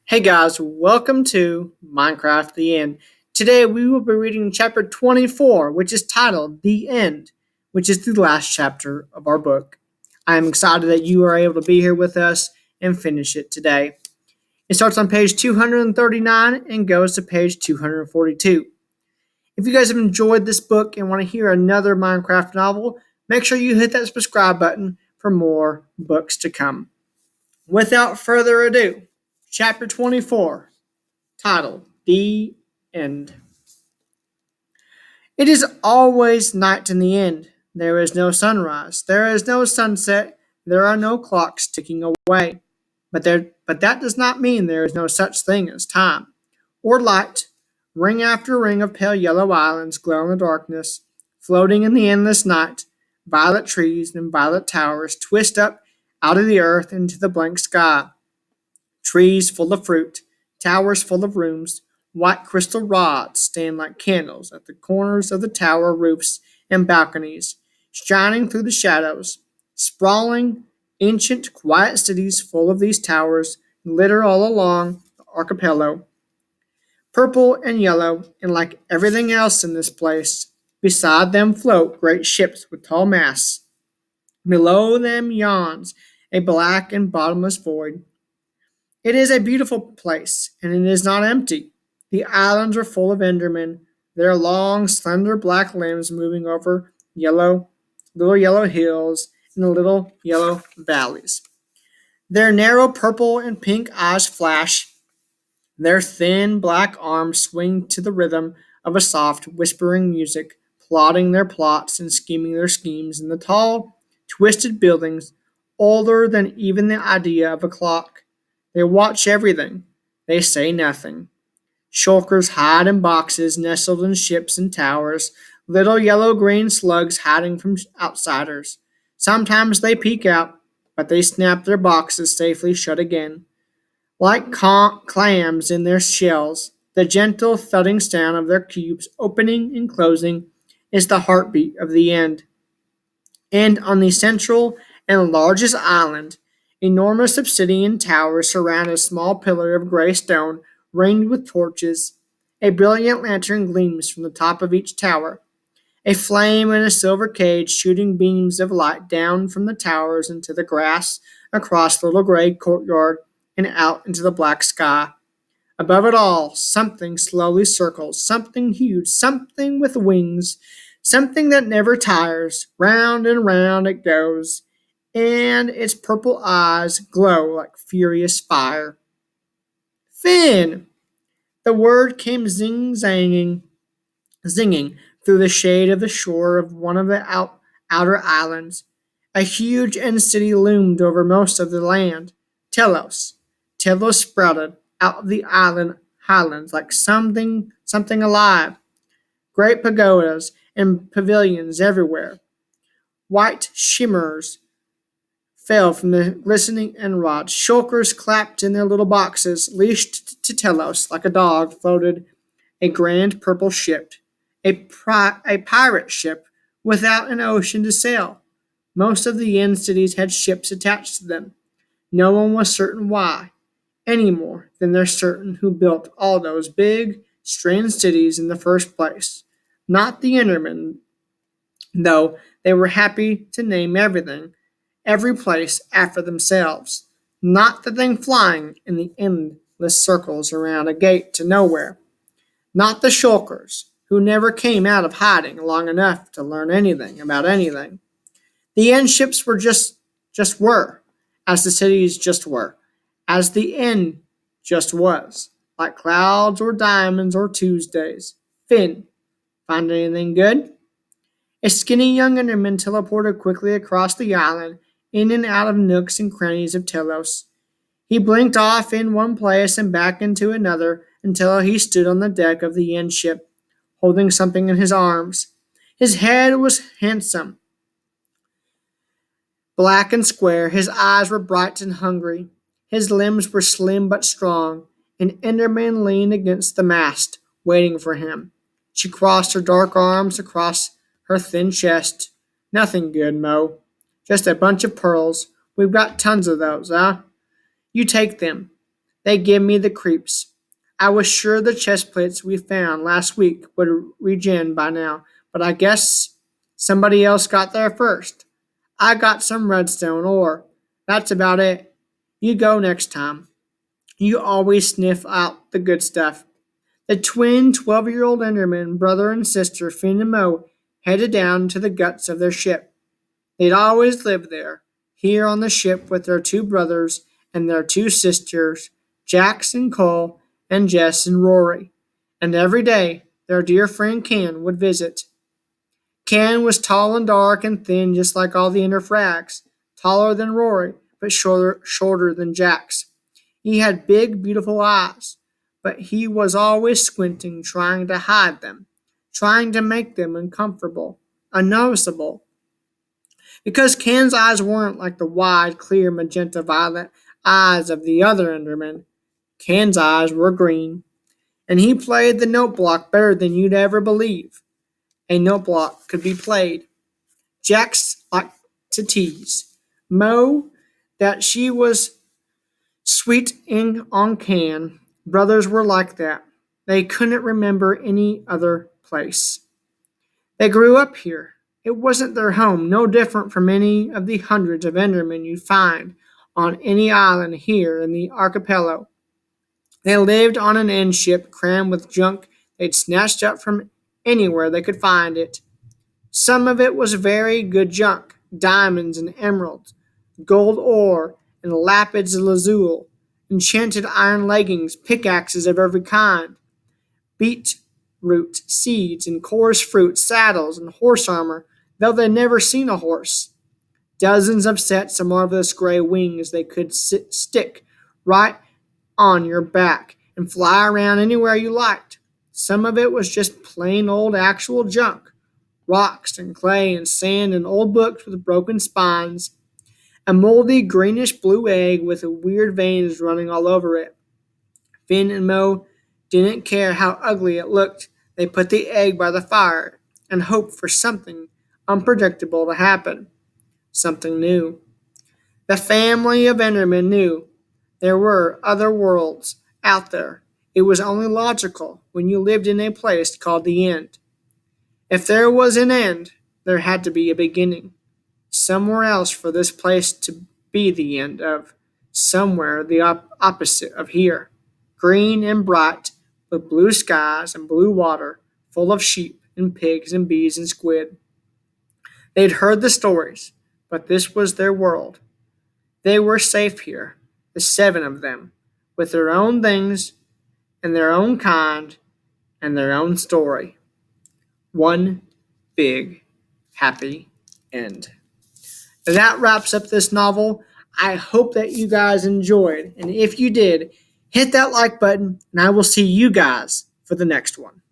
Hey guys, welcome to Minecraft The End. Today we will be reading chapter 24, which is titled The End, which is the last chapter of our book. I am excited that you are able to be here with us and finish it today. It starts on page 239 and goes to page 242. If you guys have enjoyed this book and want to hear another Minecraft novel, make sure you hit that subscribe button for more books to come. Without further ado, chapter 24. Title: The End. It is always night in the end. There is no sunrise. There is no sunset. There are no clocks ticking away. But that does not mean there is no such thing as time or light. Ring after ring of pale yellow islands glow in the darkness, floating in the endless night. Violet trees and violet towers twist up out of the earth into the blank sky. Trees full of fruit, towers full of rooms, white crystal rods stand like candles at the corners of the tower roofs and balconies, shining through the shadows. Sprawling, ancient, quiet cities full of these towers glitter all along the archipelago. Purple and yellow, and like everything else in this place, beside them float great ships with tall masts. Below them yawns a black and bottomless void. It is a beautiful place, and it is not empty. The islands are full of Endermen, their long, slender black limbs moving over little yellow hills and the little yellow valleys. Their narrow purple and pink eyes flash, their thin black arms swing to the rhythm of a soft, whispering music, plotting their plots and scheming their schemes in the tall, twisted buildings, older than even the idea of a clock. They watch everything. They say nothing. Shulkers hide in boxes nestled in ships and towers, little yellow-green slugs hiding from outsiders. Sometimes they peek out, but they snap their boxes safely shut again. Like clams in their shells, the gentle thudding sound of their cubes opening and closing is the heartbeat of the end. And on the central and largest island, enormous obsidian towers surround a small pillar of gray stone ringed with torches. A brilliant lantern gleams from the top of each tower, a flame in a silver cage shooting beams of light down from the towers into the grass, across the little gray courtyard, and out into the black sky. Above it all, something slowly circles, something huge, something with wings, something that never tires. Round and round it goes, and its purple eyes glow like furious fire. Finn! The word came zinging through the shade of the shore of one of the outer islands. A huge end city loomed over most of the land. Telos. Telos sprouted out of the highlands like something alive. Great pagodas and pavilions everywhere. White shimmers fell from the glistening end rods. Shulkers clapped in their little boxes. Leashed to Telos like a dog floated a grand purple ship, a pirate ship without an ocean to sail. Most of the end cities had ships attached to them. No one was certain why, any more than they're certain who built all those big, strange cities in the first place. Not the Endermen, though they were happy to name every place after themselves. Not the thing flying in the endless circles around a gate to nowhere. Not the Shulkers, who never came out of hiding long enough to learn anything about anything. The end ships were just were, as the cities just were, as the end just was, like clouds or diamonds or Tuesdays. Finn, find anything good? A skinny young Enderman teleported quickly across the island, in and out of nooks and crannies of Telos. He blinked off in one place and back into another until he stood on the deck of the end ship, holding something in his arms. His head was handsome, black and square. His eyes were bright and hungry. His limbs were slim but strong. An Enderman leaned against the mast, waiting for him. She crossed her dark arms across her thin chest. Nothing good, Mo. Just a bunch of pearls. We've got tons of those, huh? You take them. They give me the creeps. I was sure the chest plates we found last week would regen by now, but I guess somebody else got there first. I got some redstone ore. That's about it. You go next time. You always sniff out the good stuff. The twin 12-year-old Enderman, brother and sister Finn and Mo, headed down to the guts of their ship. They'd always lived there, here on the ship with their two brothers and their two sisters, Jax and Cole, and Jess and Rory. And every day, their dear friend Ken would visit. Ken was tall and dark and thin, just like all the Ender Frags, taller than Rory, but shorter than Jax. He had big, beautiful eyes, but he was always squinting, trying to hide them, trying to make them uncomfortable, unnoticeable. Because Ken's eyes weren't like the wide, clear, magenta violet eyes of the other Endermen. Ken's eyes were green, and he played the note block better than you'd ever believe a note block could be played. Jax liked to tease Mo that she was sweet on Ken. Brothers were like that. They couldn't remember any other place. They grew up here. It wasn't their home, no different from any of the hundreds of Endermen you'd find on any island here in the archipelago. They lived on an end ship crammed with junk they'd snatched up from anywhere they could find it. Some of it was very good junk, diamonds and emeralds, gold ore and lapis lazuli, enchanted iron leggings, pickaxes of every kind, beetroot seeds and chorus fruit, saddles and horse armor, though they'd never seen a horse. Dozens of sets of marvelous gray wings they could stick right on your back and fly around anywhere you liked. Some of it was just plain old actual junk, rocks and clay and sand and old books with broken spines, a moldy greenish blue egg with weird veins running all over it. Finn and Mo didn't care how ugly it looked. They put the egg by the fire and hoped for something unpredictable to happen, something new. The family of Endermen knew there were other worlds out there. It was only logical when you lived in a place called the End. If there was an end, there had to be a beginning. Somewhere else for this place to be the end of. Somewhere the opposite of here. Green and bright, with blue skies and blue water, full of sheep and pigs and bees and squid. They'd heard the stories, but this was their world. They were safe here, the 7 of them, with their own things and their own kind and their own story. One big, happy end. That wraps up this novel. I hope that you guys enjoyed. And if you did, hit that like button, and I will see you guys for the next one.